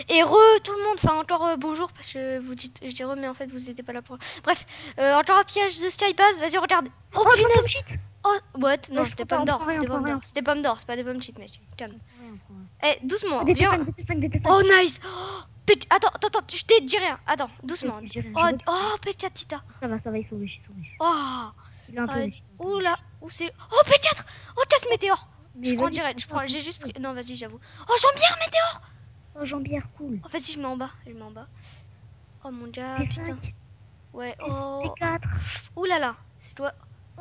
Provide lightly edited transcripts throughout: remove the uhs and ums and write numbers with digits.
Et tout le monde, enfin encore bonjour parce que vous dites je dis mais en fait vous n'étiez pas là pour. Bref, encore un piège de Skypass, vas-y regarde. Oh Oh, Phantom punaise. Shit. Oh what? Non Je c'était prends pas, pomme on d'or, prend rien, on c'était prend pomme rien. d'or, c'était pomme d'or, c'est pas des pommes cheat mec. Calme. On prend rien, on prend rien. Eh doucement, Oh, viens. DT5, DT5, DT5. Oh nice. Oh, attends, je t'ai dit rien. Attends, doucement. Je dis rien, Oh oh P4 Tita. ça va, ils sont riches, ils sont riches. Oh, Il est un peu riche. ouh là, où c'est? Oh P4. Oh casse météore. Je Mais prends vas-y, direct, prends ça, j'ai juste prends pris. ça. Non vas-y j'avoue. Oh Jean-Pierre météore. Oh, Jean-Pierre, cool. Oh vas-y je mets en bas, je mets en bas. Oh mon dieu, putain. T5, Ouais, oh. T4. Ouh là là, c'est toi.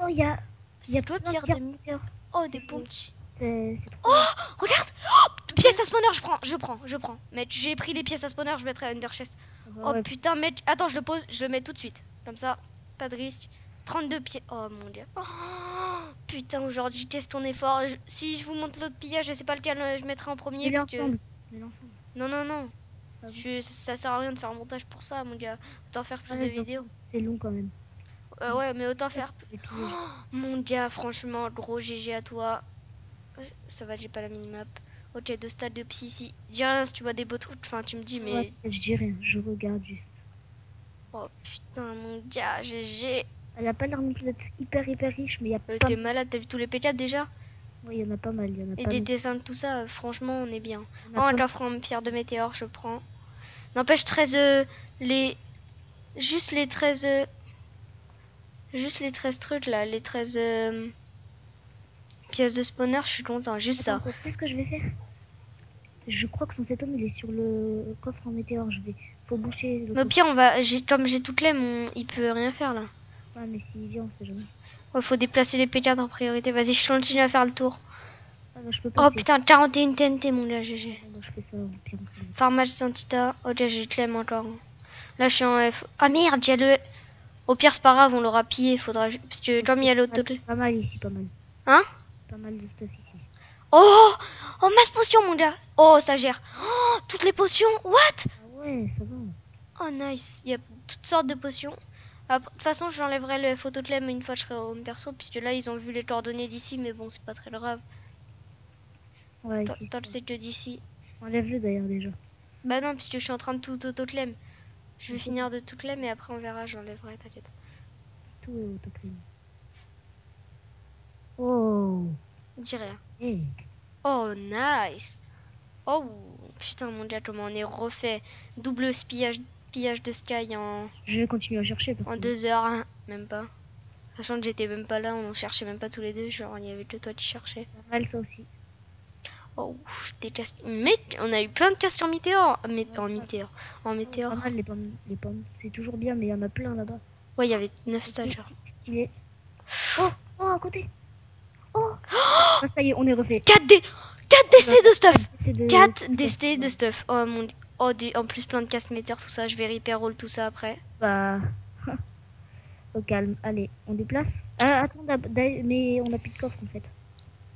Oh, il y a C'est toi plein de Pierre pierres de. cœur. Oh C'est des pompes. trop Oh bien. regarde. Oh, pièce à spawner, je prends. Mec, j'ai pris les pièces à spawner, je mettrai à Ender Chest. Ah bah Oh ouais, putain mec, attends je le pose, je le mets tout de suite. Comme ça, pas de risque. 32 pieds. Oh mon dieu. Oh, putain aujourd'hui qu'est-ce qu'on est fort. Si je vous montre l'autre pillage, je sais pas lequel je mettrai en premier. mets-les Parce que... ensemble. Mets-les ensemble. Non non non. Ah bon. Ça sert à rien de faire un montage pour ça mon gars. Autant faire plus de Ouais, vidéos. c'est long quand même. Ouais mais autant faire. J'ai tout, Oh, mon gars franchement gros GG à toi. Ça va j'ai pas la minimap. Ok, 2 stades de psy ici. Dis rien si tu vois des beaux trucs, enfin tu me dis mais... Ouais, je dis rien, je regarde juste. Oh putain mon gars, GG. Elle a pas l'air non plus d'être hyper riche, mais il y a pas T'es malade, t'as vu tous les P4 déjà? Ouais, il y en a pas mal, il y en a Et pas des mal. dessins de tout ça, franchement on est bien. Il y Oh en a un pas mal. coffre en pierre de météore, je prends. N'empêche 13 les... Juste les 13 Juste les 13 trucs là, les 13 pièces de spawner, je suis content, juste ça. Attends, tu sais ce que je vais faire? Je crois que son set homme il est sur le coffre en météore. Faut boucher le Mais au coffre. pire, comme j'ai toutes les, il peut rien faire là. Ouais, mais s'il vient, on sait jamais. Ouais, faut déplacer les P4 en priorité. Vas-y, je continue à faire le tour. Ah bah, je peux Oh passer. putain, 41 TNT mon gars, GG. Ah bah, je fais ça au pire. Farmage Santita. Ok, j'ai Clem encore. Là, je suis en F. Ah merde, il y a le... Au pire, c'est pas grave, on l'aura pillé. Faudra... Parce que comme il y a l'autre... Pas mal ici, pas mal. Hein? Pas mal de stuff ici. Oh! Oh, masse potion, mon gars. Oh, ça gère. Oh, toutes les potions. What? Ah ouais, ça va. Oh, nice. Il y a toutes sortes de potions. De toute façon, j'enlèverai le photoclem une fois que je serai au perso. Puisque là, ils ont vu les coordonnées d'ici. Mais bon, c'est pas très grave. Ouais, ici. Toi, le sais que d'ici. Enlève-le d'ailleurs déjà. Bah non, puisque je suis en train de tout autoclem. Je vais finir de tout clem et après on verra, j'enlèverai, t'inquiète. Tout est autoclame. Oh! Dis rien. Hey. Oh, nice. Oh, putain, mon dieu, comment on est refait. Double pillage de Sky Je vais continuer à chercher. en 2 heures, hein, même pas. Sachant que j'étais même pas là, on cherchait même pas tous les deux, genre il y avait que toi qui cherchais. Pas mal ça aussi. Oh, je déteste. Mais on a eu plein de castes en météore. En météore. En météore. Pas mal les pommes. C'est toujours bien, mais il y en a plein là-bas. Ouais, il y avait 9 stageurs. Stylé. Oh, à côté. Oh, ah, ça y est, on est refait. 4 DC de stuff. C'est 4 DC de stuff. Oh mon dieu. Oh, en plus plein de castes météores, tout ça. Je vais repair roll tout ça après. Bah, au calme. Allez, on déplace. Ah, attends, mais on a plus de coffre en fait.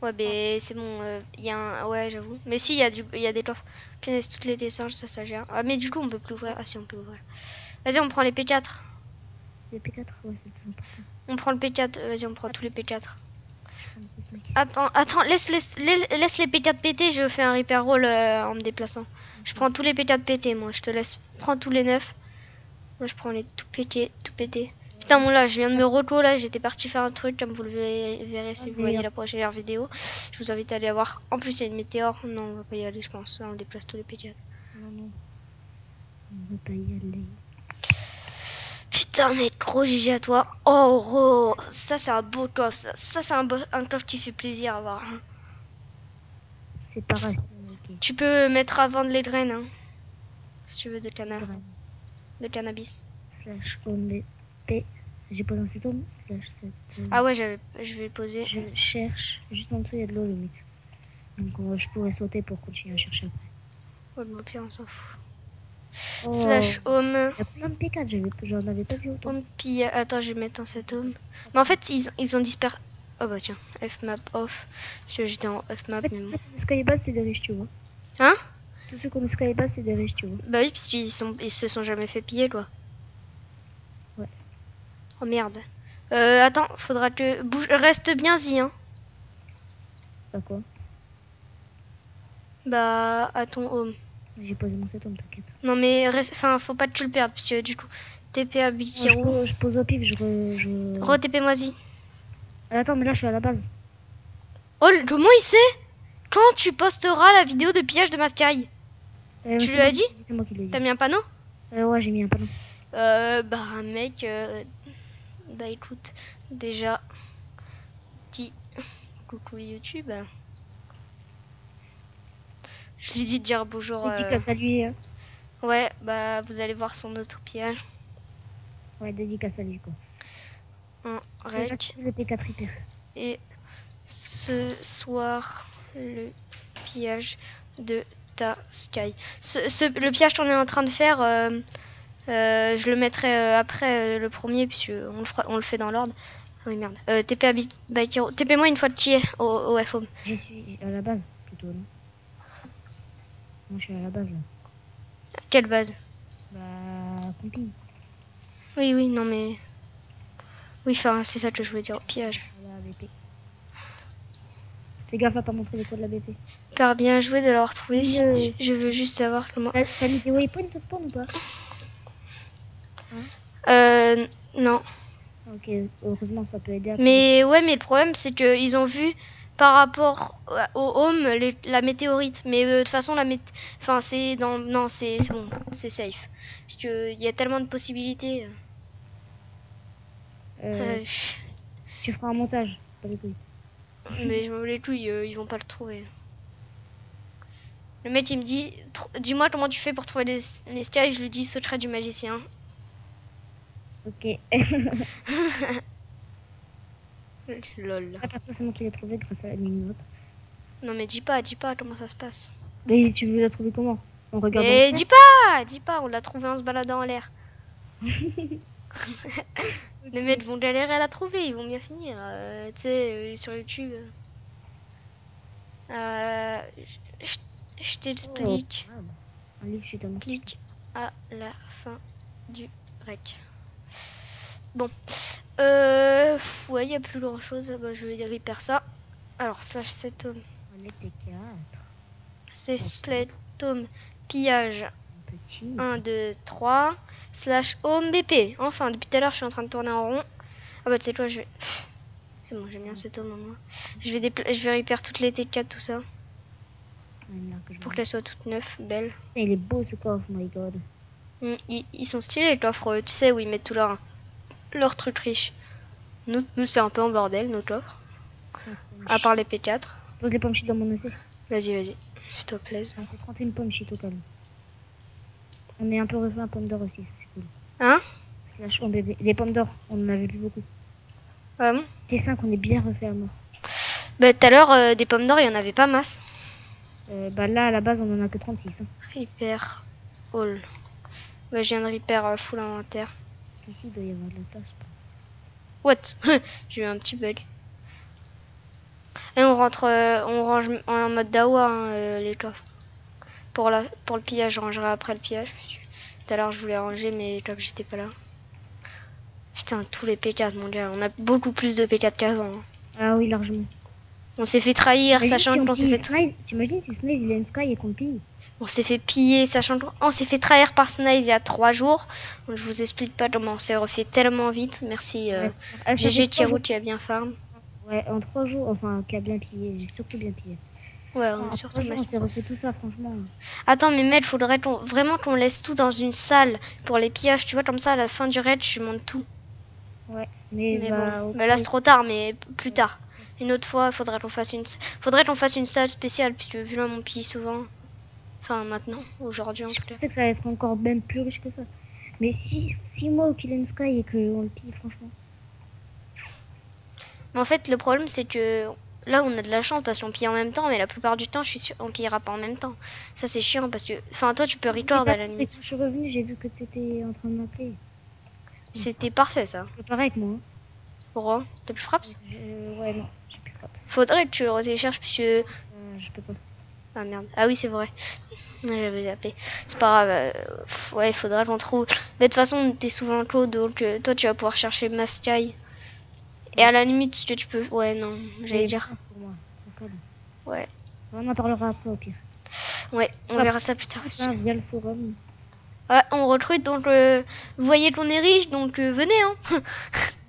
Ouais, mais c'est bon. Il y a un... Ouais, j'avoue. Mais si, il y a des coffres. Punaise, toutes les dessins, ça gère. Ah, mais du coup, on peut plus ouvrir. Ah, si, on peut ouvrir. Vas-y, on prend les P4. Les P4, ouais, c'est le plus important. On prend le P4. Vas-y, on prend tous les P4. Attends, Attends, laisse les P4 péter. Je fais un repair roll en me déplaçant. Je prends tous les P4 pétés, moi. Je te laisse. Prends tous les 9. Moi, je prends les tout pétés. Putain, mon là, je viens de me reco là. J'étais parti faire un truc, comme vous le verrez si vous voyez la prochaine vidéo. Je vous invite à aller voir. En plus, il y a une météore. Non, on va pas y aller, je pense. Là, on déplace tous les P4. Non. On va pas y aller. Putain, mais gros GG à toi. Oh, ça, c'est un beau coffre. Ça c'est un coffre qui fait plaisir à voir. C'est pareil. Okay. Tu peux mettre à vendre les graines, hein, si tu veux, de cannabis. Slash home P. J'ai posé un set home. Slash set. Ah ouais, je vais poser. Je cherche. Juste en dessous, il y a de l'eau limite. Donc je pourrais sauter pour continuer à chercher après. Ouais, mais au pire, on s'en fout. Oh. Slash home. Il y a plein de P4, j'en avais pas vu autant. Home puis attends, je vais mettre un set home. Mais en fait, ils ont dispersé. Oh bah tiens, fmap off. Parce que j'étais en fmap. En fait, tous ceux qui ont Skybase, c'est des riches, tu vois. Hein? Tous ceux qui ont Skybase, c'est des riches, tu vois. Bah oui, puisqu'ils se sont jamais fait piller, quoi. Ouais. Oh merde. Attends, faudra que... Reste bien zi, hein. Pas quoi? Bah, à ton home. J'ai posé mon setum, t'inquiète. Non mais enfin faut pas que tu le perdes parce que du coup TP à Bikiro. Je pose au pif, Re-TP moi-y. Attends, mais là je suis à la base. Oh comment il sait? Quand tu posteras la vidéo de pillage de Maskai? Tu lui as dit? C'est moi qui l'ai dit. T'as mis un panneau? Ouais, j'ai mis un panneau. Bah mec, bah écoute, déjà, dis coucou YouTube. Je lui dis de dire bonjour. Dédicace à lui. Ouais, bah vous allez voir son autre pillage. Ouais, dédicace à lui quoi. Un C'est rec. le P4 hyper. Et ce soir, le pillage de ta Sky. Le pillage qu'on est en train de faire, je le mettrai après le premier, puisque on le fait dans l'ordre. Oui, merde. TP à Bikiro. TP-moi une fois de tier au FOM. Je suis à la base, plutôt, non? Moi, je suis à la base, là. Quelle base? Bah, compi. Oui, oui, non, mais... Oui, enfin, c'est ça que je voulais dire, au pillage. La BP. Fais gaffe à pas montrer les codes de la BP. Super bien joué de l'avoir trouvé. Oui, Je veux juste savoir comment... T'as mis des waypoints au spawn ou pas? Non. Ok, heureusement, ça peut aider à... Mais ouais, mais le problème, c'est qu'ils ont vu par rapport au home la météorite. Mais de toute façon, enfin, c'est dans... Non, c'est bon, c'est safe. Parce qu'il y a tellement de possibilités. Tu feras un montage, pas les couilles. Mais je me les couilles, ils vont pas le trouver. Le mec, il me dit, dis-moi comment tu fais pour trouver les skies. Je lui dis, secret du magicien. Ok. Lol. La personne, c'est moi qui l'ai trouvé grâce à la mini-map. Non mais dis pas comment ça se passe. Mais tu veux la trouver comment? En regardant. Et dis pas, on l'a trouvé en se baladant en l'air. Les mecs vont galérer à la trouver, ils vont bien finir. Tu sais, sur YouTube. Je t'explique. Oh, un livre, je suis tellement... Clique à la fin du rec. Bon. Ouais, il n'y a plus grand chose. Bah, je vais repair ça. Alors, slash cet homme. On était 4. C'est slash home pillage. 1, 2, 3. Slash home BP. Enfin, depuis tout à l'heure, je suis en train de tourner en rond. Ah bah, tu sais quoi, je vais. C'est bon, j'aime bien cet homme en moi. Je vais repair toutes les T4, tout ça. Pour qu'elles soient toutes neuves, belles. Il est beau ce coffre, my god. Ils sont stylés les coffres, tu sais, où ils mettent tout leur truc riche. Nous c'est un peu en bordel, nos coffres. À part les P4. Pose les pommes shit dans mon EC. Vas-y, s'il te plaît. Ça fait 31 pommes shit au calme. On est un peu refait un pomme d'or aussi, ça c'est cool. Hein? Slash on bébé. Les pommes d'or, on en avait plus beaucoup. Ah bon? T5, on est bien refait à mort. Bah tout à l'heure, des pommes d'or, il y en avait pas masse. Bah là, à la base, on en a que 36. Hein. Repair all. Bah je viens de repair full inventaire. Ici, il doit y avoir de la place, je pense. What? J'ai eu un petit bug. Et on range en mode dawa les coffres. Pour le pillage, je rangerai après le pillage. Tout à l'heure, je voulais ranger, mais comme j'étais pas là. Putain, tous les P4, mon gars. On a beaucoup plus de P4 qu'avant. Hein. Ah oui, largement. On s'est fait trahir, sachant qu'on s'est fait trahir. T'imagines si Snaze il a une Sky et qu'on pille? On s'est fait piller, sachant qu'on s'est fait trahir par Snaze il y a 3 jours. Donc, je vous explique pas comment on s'est refait tellement vite. Merci GG Thierry qui a bien farm. Ouais, en 3 jours, enfin, qui a bien pillé. J'ai surtout bien pillé. Ouais, on s'est refait tout ça, franchement. Attends, mais mec, faudrait vraiment qu'on laisse tout dans une salle pour les pillages. Tu vois, comme ça, à la fin du raid, je monte tout. Ouais, mais bon. Bah là, c'est trop tard, mais plus tard. Une autre fois, faudrait qu'on fasse une salle spéciale, puisque vu là, on pille souvent. Enfin, maintenant, aujourd'hui en tout cas. Je sais que ça va être encore même plus riche que ça. Mais si moi au Kill and Sky et qu'on le pille, franchement. Mais en fait, le problème, c'est que là, on a de la chance parce qu'on pille en même temps, mais la plupart du temps, je suis sûr, on pillera pas en même temps. Ça, c'est chiant parce que. Enfin, toi, tu peux record à la limite. Je suis revenue, j'ai vu que t'étais en train de m'appeler. C'était parfait, ça. C'est pareil avec moi. Hein. Pourquoi? T'as plus fraps? Ouais, non, j'ai plus fraps. Faudrait que tu le retélécharges puisque. Je peux pas. Ah merde. Ah oui, c'est vrai. J'avais appelé. C'est pas grave. Ouais, il faudra qu'on trouve. Mais de toute façon, t'es souvent clos, donc toi, tu vas pouvoir chercher Maskai. Et à la limite, ce que tu peux. Ouais, non, j'allais dire. Pour moi. Ouais. On en parlera après au pire. Ouais, on Ah, verra ça plus tard. Enfin, via le forum. Ouais, on recrute, donc vous voyez qu'on est riche, donc venez, hein.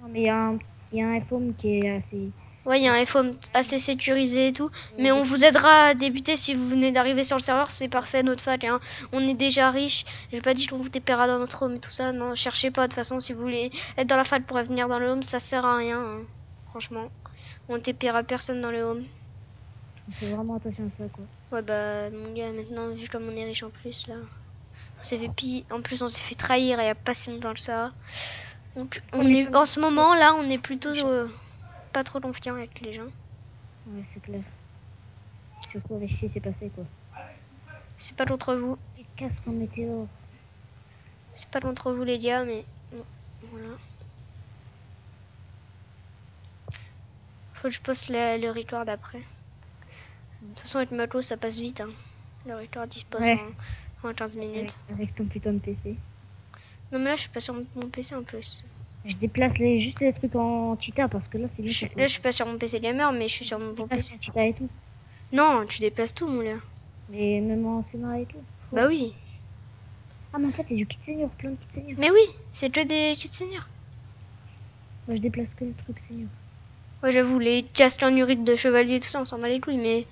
Non, mais il y a un forum qui est assez... Ouais, il y a un FOM assez sécurisé et tout. Mais on des- vous aidera à débuter si vous venez d'arriver sur le serveur. C'est parfait, notre fac. Hein. On est déjà riche. J'ai pas dit qu'on vous dépaiera dans notre home et tout ça. Non, cherchez pas. De toute façon, si vous voulez être dans la fac pour venir dans le home, ça sert à rien. Hein. Franchement, on dépaiera personne dans le home. On fait vraiment attention à ça, quoi. Ouais, bah, mon gars, maintenant, vu comme on est riche en plus, là. On s'est fait piller. En plus, on s'est fait trahir il y a pas si longtemps que ça. Donc, on est, en ce moment, là, on est plutôt pas trop confiant avec les gens. Ouais, c'est clair. Surtout avec ce qui s'est passé, quoi. C'est pas contre vous. Les casques en météo. C'est pas contre vous les gars, mais bon, voilà. Faut que je poste le record après. De toute façon, avec Mako, ça passe vite. Hein. Le record, il se passe Ouais. en 15 minutes. Avec ton putain de PC. Même là, je suis pas sur mon PC en plus. Je déplace juste les trucs en cheetah parce que là, c'est lui. Là, je suis pas sur mon PC gamer, mais je suis sur mon bon PC. En cheetah et tout. Non, tu déplaces tout, mon gars. Mais même en Sénat et tout. Bah oui. Ah, mais en fait, c'est du kit senior, plein de kits senior. Mais oui, c'est que des kits seniors. Moi, je déplace que le truc senior. Ouais, j'avoue, les casques en urite de chevalier, tout ça, on s'en bat les couilles, mais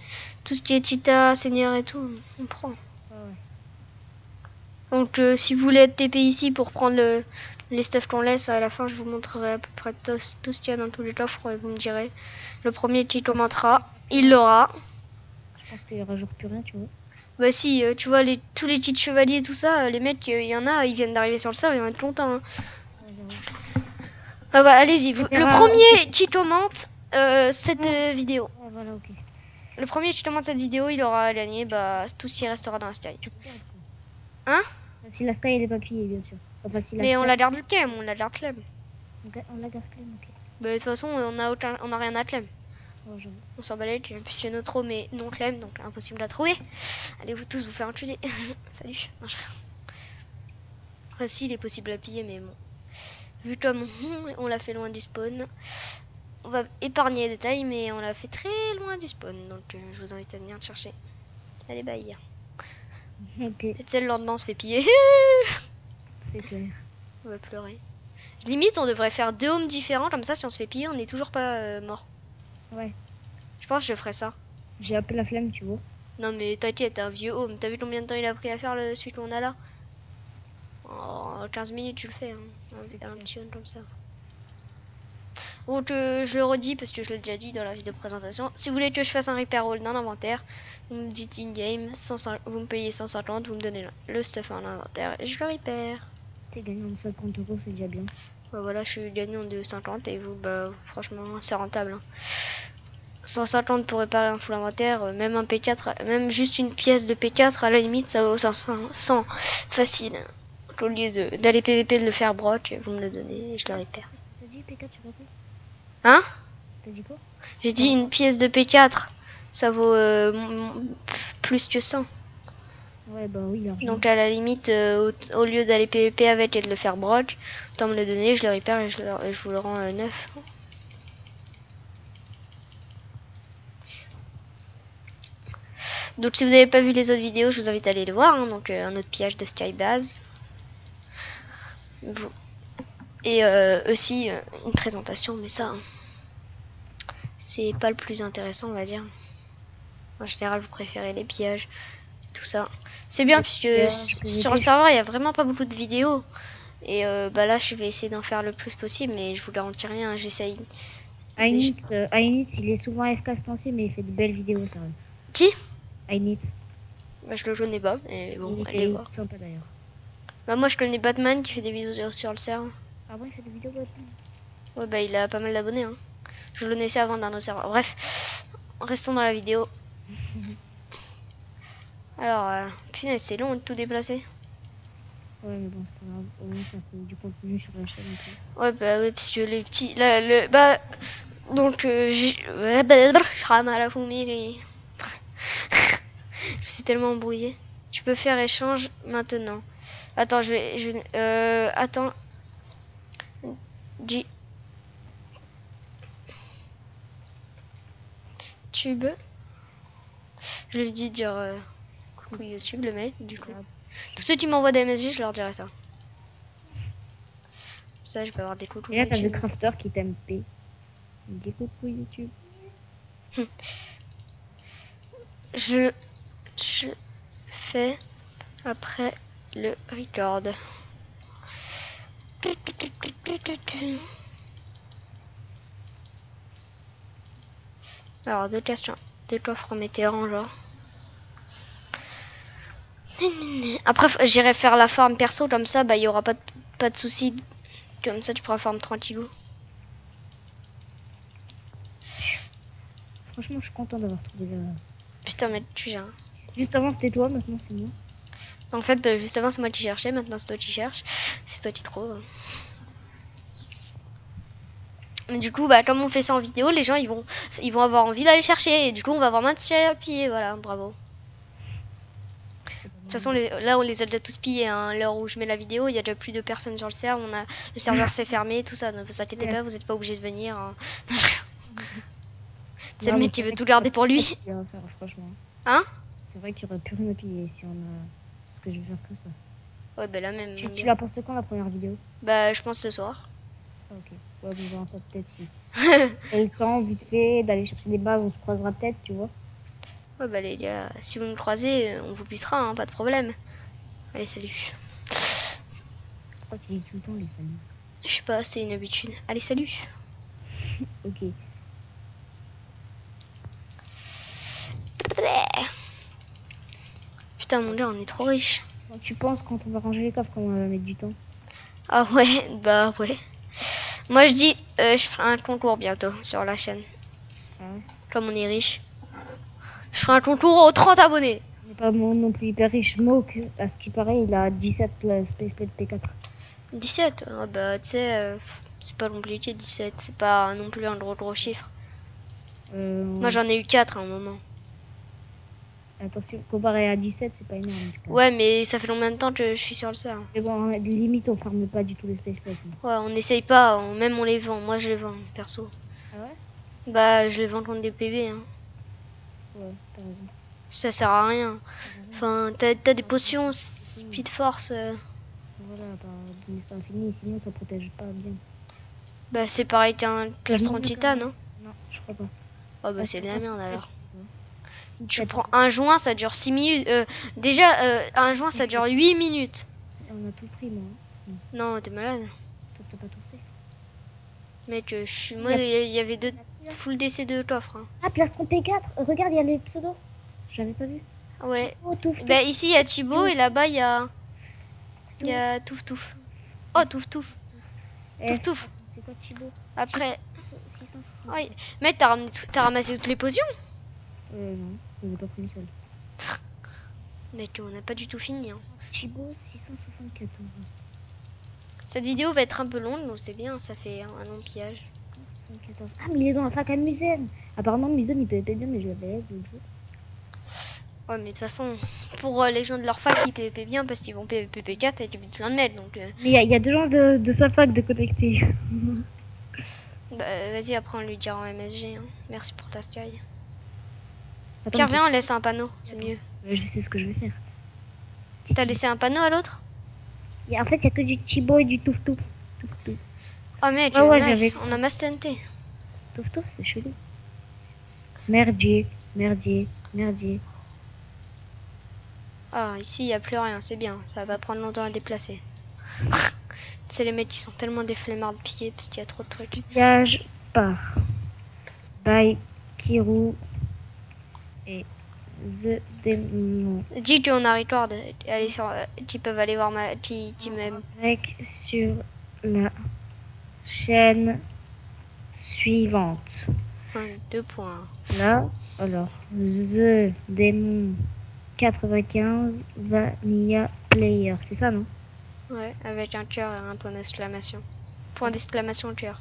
tout ce qui est cheetah, seigneur et tout, on prend. Ah ouais. Donc, si vous voulez être TP ici pour prendre les stuff qu'on laisse, à la fin, je vous montrerai à peu près tout ce qu'il y a dans tous les coffres et vous me direz. Le premier qui commentera, il l'aura. Je pense qu'il y aura genre plus rien, tu vois. Bah si, tu vois, tous les kits chevaliers, tout ça, les mecs, il y en a, ils viennent d'arriver sur le serveur, ils vont être contents. Hein. Ouais, j'avoue. Ah bah, allez-y, le premier qui commente cette vidéo. Ouais, voilà, ok. Le premier qui commente cette vidéo, il aura gagné, bah, tout ce qui restera dans la sky. Hein? Si la sky, elle est pas pillée, bien sûr. Enfin, si la Mais sky... on la garde quand même, on la garde claim. On la garde clean, ok. Bah, de toute façon, on a rien à claim. Ouais, j'avoue. On s'en bat les couilles, puisque notre home est non claim, donc impossible à trouver. Allez vous tous vous faire enculer. Salut. Enfin si, il est possible à piller, mais bon. Vu comme on l'a fait loin du spawn, on va épargner les détails, mais on l'a fait très loin du spawn, donc je vous invite à venir le chercher. Allez bye. Ok, Et tu sais, le lendemain on se fait piller. c'est clair. On va pleurer. Limite, on devrait faire 2 homes différents, comme ça si on se fait piller, on n'est toujours pas mort. Ouais. Je pense que je ferai ça. J'ai un peu la flemme, tu vois. Non mais t'inquiète, un vieux home. T'as vu combien de temps il a pris à faire celui qu'on a là? En 15 minutes tu le fais. Hein. Un petit home comme ça. Donc je le redis parce que je l'ai déjà dit dans la vidéo de présentation. Si vous voulez que je fasse un repair roll d'un inventaire, vous me dites in-game, vous me payez 150, vous me donnez le stuff en inventaire et je le repair. T'es gagnant de 50 €, c'est déjà bien. Bah voilà, je suis gagnant de 50 et vous, bah franchement c'est rentable. Hein. 150 pour réparer un full inventaire, même un P4, même juste une pièce de P4, à la limite ça vaut 500 facile. Au lieu d'aller PVP de le faire broc, vous me le donnez et je le répare. T'as dit P4, tu pas fait? Hein? T'as dit quoi? J'ai dit une pièce de P4, ça vaut plus que 100. Ouais, bah oui, largement. Donc à la limite, au lieu d'aller PVP avec et de le faire broc, autant me le donner, je le répare et je vous le rends neuf. Donc si vous n'avez pas vu les autres vidéos, je vous invite à aller les voir. Hein. Donc un autre pillage de Skybase. Et aussi une présentation, mais ça, hein, c'est pas le plus intéressant, on va dire. En général, vous préférez les pillages, tout ça. C'est bien puisque sur le serveur, il y a vraiment pas beaucoup de vidéos. Et bah là, je vais essayer d'en faire le plus possible, mais je vous garantis rien. J'essaye. Ainitz, il est souvent AFK ce temps-ci, mais il fait de belles vidéos, ça. Qui? Ainitz. Bah, je le connais pas, mais bon, Il allez est voir. sympa d'ailleurs. Bah, moi, je connais Batman qui fait des vidéos sur le serveur. Ah bon, il fait des vidéos Batman? Ouais, bah, il a pas mal d'abonnés. Hein. Je le connaissais avant d'un autre serveur. Bref, restons dans la vidéo. Alors, punaise, c'est long de tout déplacer. Ouais, mais bon, c'est pas grave. Au moins, ça fait du contenu sur la chaîne. Ouais, bah, ouais, parce que les petits. Donc, je suis tellement embrouillée. Tu peux faire échange maintenant. Attends, attends. Tube. Je lui dis dire coucou YouTube, le mail, du coup. Grave. Tous ceux qui m'envoient des MSG, je leur dirai ça. Ça, je vais avoir des coucou Et là, t'as le YouTube. crafter qui t'aime P. Il dit coucou YouTube. Je fais après le record. Alors, deux questions. Deux coffres météores, genre. Après, j'irai faire la farm perso, comme ça, bah, il y aura pas de soucis. Comme ça, tu pourras farm tranquillou. Franchement, je suis content d'avoir trouvé le... Putain, mais tu gères. Juste avant, c'était toi, maintenant, c'est moi. En fait, juste avant, c'est moi qui cherchais, maintenant, c'est toi qui cherches. C'est toi qui trouves. Mais du coup, bah, comme on fait ça en vidéo, les gens, ils vont avoir envie d'aller chercher. Et du coup, on va avoir moins de tirs à piller. Voilà, bravo. De toute façon, là, on les a déjà tous pillés. Hein. L'heure où je mets la vidéo, il y a déjà plus de personnes sur le serveur. Le serveur s'est fermé, tout ça. Ne vous inquiétez pas, vous n'êtes pas obligé de venir. Hein. C'est le mec qui veut tout garder pour lui. Franchement. Hein? C'est vrai qu'il y aurait plus rien à piller si on a... Parce que je vais faire que ça. Ouais, bah là même. Tu la postes quand la première vidéo? Bah, je pense ce soir. Ah, ok. Ouais, on verra peut-être si. Et le temps, vite fait, d'aller chercher des balles, on se croisera peut-être, tu vois. Ouais, bah les gars, si vous me croisez, on vous butera, hein, pas de problème. Allez, salut. Pourquoi tu dis tout le temps les saluts? Je sais pas, c'est une habitude. Allez, salut. Ok. Putain, mon gars, on est trop riche. Donc, tu penses quand on va ranger les coffres, comment on va mettre du temps? Ah ouais, bah ouais. Moi, je dis, je ferai un concours bientôt sur la chaîne. Ah ouais. Comme on est riche. Je ferai un concours aux 30 abonnés. On n'est pas non plus hyper riche. Moke, à ce qui paraît, il a 17 Spaceplate P4. 17, ah bah tu sais, c'est pas compliqué 17, c'est pas non plus un gros chiffre. Moi j'en ai eu 4 à un moment. Attention, comparé à 17, c'est pas énorme. Ouais, mais ça fait combien de temps que je suis sur le serveur? Mais bon, limite, on farme pas du tout les Spaceplates. Ouais, on essaye pas, même on les vend. Moi je les vends, perso. Ah ouais? Bah je les vends contre des PV. Hein. Ouais, t'as raison. Ça sert à rien. Enfin, t'as des potions, speed force. Voilà, bah, c'est infini, sinon ça protège pas bien. Bah c'est pareil qu'un plastron titane, non? Non, je crois pas. Oh bah c'est de la merde alors. Si Tu prends un joint, ça dure 6 minutes. Déjà, un joint, ça dure 8 minutes. On a tout pris, moi. Non, t'es malade. Toi, t'as pas tout pris. Mec, moi, il y avait deux full DC de coffres. Hein. Ah, plastron P4. Regarde, il y a les pseudos. J'avais pas vu. Ouais. Oh, touf, Bah ici, il y a Thibaut et là-bas, il y a... Touf Touf. Oh, Touf Touf. Touf Touf. C'est quoi Thibaut? Après... 660. Ouais. Mec, t'as ramassé toutes les potions? Non, j'en ai pas pris une seule. Mec, on n'a pas du tout fini. Hein. Thibaut, 674. Cette vidéo va être un peu longue, donc c'est bien, ça fait un long pillage. 674. Ah, mais il est dans la fac à Musen. Apparemment, Musen, il peut être bien, mais je l'avais laissé. Ouais, mais de toute façon, pour les gens de leur fac, ils PVP bien parce qu'ils vont PVP 4 et tu peux plein de mètres. Donc, Mais il y a deux gens de sa fac de connecter. bah, vas-y, après on lui dira en MSG. Hein. Merci pour ta sky. Attends, Pierre, viens, on laisse un panneau, c'est mieux. Je sais ce que je vais faire. T'as laissé un panneau à l'autre? En fait, il n'y a que du Thibaut et du Touf Touf. Oh mec, ouais, nice. On a mastenté. Touf Touf, c'est chelou. Merdier, merdier, merdier. Ah, ici, il n'y a plus rien, c'est bien. Ça va pas prendre longtemps à déplacer. C'est les mecs qui sont tellement des flemmards de piller parce qu'il y a trop de trucs. Voyage par by Kirou et The Demon. Dis qu'on a record, allez sur, qui peuvent aller voir qui m'aime. Avec sur la chaîne suivante. 2 points. Là, alors, The Demon 95 Vanilla Player, c'est ça, non? Ouais, avec un cœur et un point d'exclamation. Point d'exclamation cœur.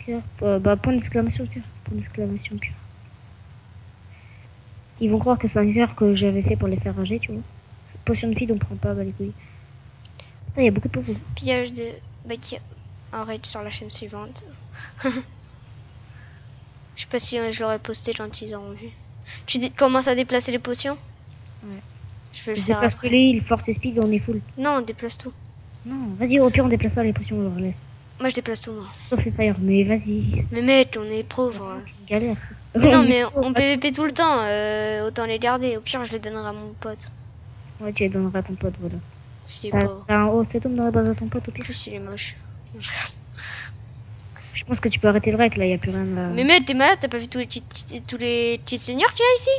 Cœur, bah, point d'exclamation cœur. Point d'exclamation cœur. Ils vont croire que c'est un cœur que j'avais fait pour les faire rager, tu vois. Potion de feed, on prend pas, bah les couilles. Putain, il y a beaucoup de pauvres. Pillage de Baki en raid sur la chaîne suivante. Je sais pas si je l'aurais posté quand ils auront vu. Tu commences à déplacer les potions? Ouais. Je vais le Je faire déplace que après. les heals, force et speed, on est full. Non, on déplace tout. Non, vas-y, au pire, on déplace pas les potions, on leur laisse. Moi, je déplace tout, moi. Sauf les fire, mais vas-y. Mais mec, on est pauvre. Vraiment, tu me galères. Mais non, On est mais pauvres, on pas PVP tout le temps. Autant les garder. Au pire, je les donnerai à mon pote. Ouais, tu les donneras à ton pote, voilà. S'il est T'as pauvre. un haut septum dans la base à ton pote, au En pire. plus, il est moche. Je pense que tu peux arrêter le rec, là, y a plus rien là. Mais mec, t'es malade, t'as pas vu tous les cheats seniors qu'il y a ici?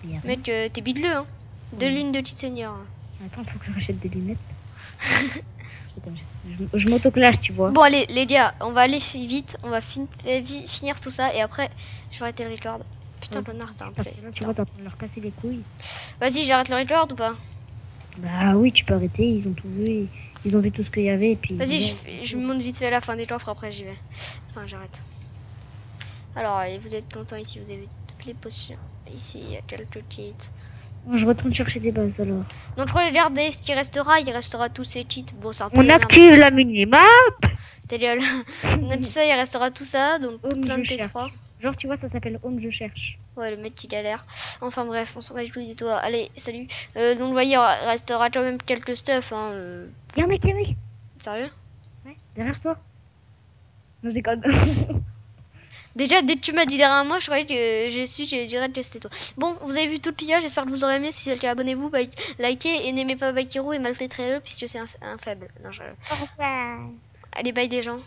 Y a rien. Mec, t'es bidleux, hein. Deux Ouais. lignes de cheats seniors. Attends, faut que je rachète des lunettes. Attends, je m'autoclash, tu vois. Bon, allez, les gars, on va aller vite. On va finir tout ça. Et après, je vais arrêter le record. Putain, Ouais, connard, t'as un parce play. que là, tu vois, t'es en train de leur casser les couilles. Vas-y, j'arrête le record ou pas? Bah oui, tu peux arrêter, ils ont tout vu, ils ont vu tout ce qu'il y avait, et puis... Vas-y, voilà. je me monte vite fait à la fin des coffres, après j'y vais. Enfin, j'arrête. Alors, allez, vous êtes contents ici, vous avez toutes les potions. Ici, il y a quelques cheats. Bon, je retourne chercher des bases, alors. Donc, regardez ce qui restera, il restera tous ces cheats. Bon, c'est un peu On de la merde. active la minimap. T'es lol. Donc, ça, il restera tout ça, donc tout Home, plein je de cherche. T3. Genre, tu vois, ça s'appelle Home, je cherche. Ouais, le mec qui galère. Enfin bref, on s'en va du tout des toits. Allez, salut. Donc, vous voyez, il restera quand même quelques stuff. Hein, Y'a un mec, y'a un mec. Sérieux? Ouais, derrière toi. Non, je déconne. Déjà, dès que tu m'as dit derrière moi, je croyais que je dirais que c'était toi. Bon, vous avez vu tout le pillage, j'espère que vous aurez aimé. Si c'est le cas, abonnez-vous, likez et n'aimez pas Bakiro et maltraiterez-le puisque c'est un faible. Non, Au revoir. Allez, bye des gens.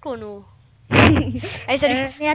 Chrono. Allez, salut. Mais attends.